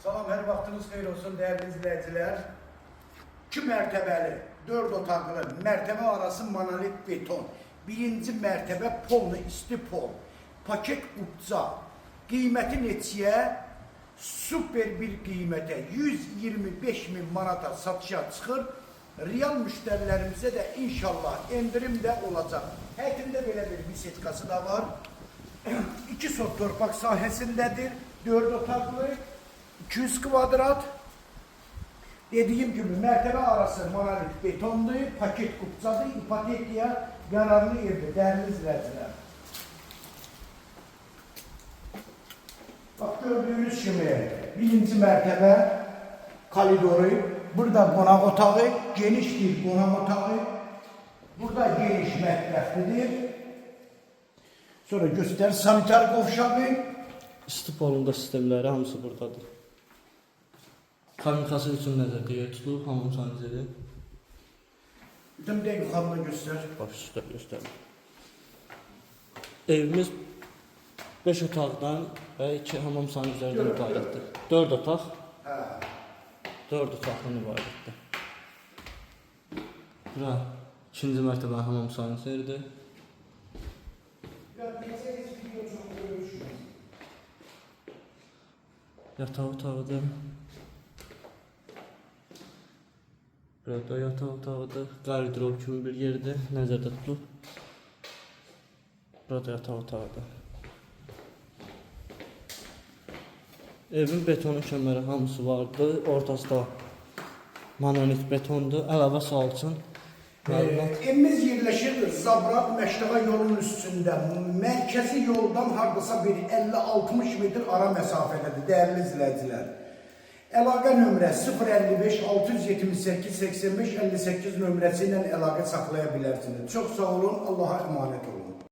Salam, hər vaxtınız xeyir olsun dəyərli izləyicilər. 2 mərtəbəli, 4 otaqlı, mərtəbə arası monolit beton. Birinci mərtəbə polnu isti pol. Paket qubca. Qiyməti neçəyə? Super bir qiymətə 125.000 manata satışa çıxır. Real müştərilərimizə də inşallah endirim də olacaq. Həyətində belə bir bisetkası da var. 2 sot torpaq sahəsindədir. 4 otaqlı. 200 kvadrat. Dediyim gibi mərtəbə arası monolit betondur, paket qubcadır, ipotekaya yararlı evdir, dəyərli izləyicilər. Bax, gördüğünüz kimi birinci mərtəbə koridoru, burada qonaq otağı, geniş bir qonaq otağı, burada geniş mətbəxlidir. Sonra göstər sanitar qovşağı. İsti polunda sistemləri hamısı buradadır. Kommunikasiya üçün nəzərdə tutulur, hamam saniteri. Bütün də yuxarıda göstər. Bax, üstə göstərir. Evimiz 5 otaqdan və 2 hamam saniterdən ibarətdir. 4 otaq. 4 otaqdan ibarətdir. Bura 2-ci mərtəbə hamam saniteridir. Yataq otağıdır. Burada yataq otağıdır. Qardırop kimi bir yerdir. Nəzərdə tutulub. Burada yataq otağıdır. Evin betonu kəməri hamısı vardı. Ortası da monolit betondur. Əlavə sal üçün. Evimiz yerləşir Zabrat Məştağa yolun üstündə. Mərkəzi yoldan hardasa bir 50-60 metr ara məsafədədir, dəyərli izləyicilər. Əlaqə nömrəsi 055 678 85 58 nömrəsi ilə əlaqə saxlaya bilərsiniz. Çox sağ olun, Allah'a emanet olun.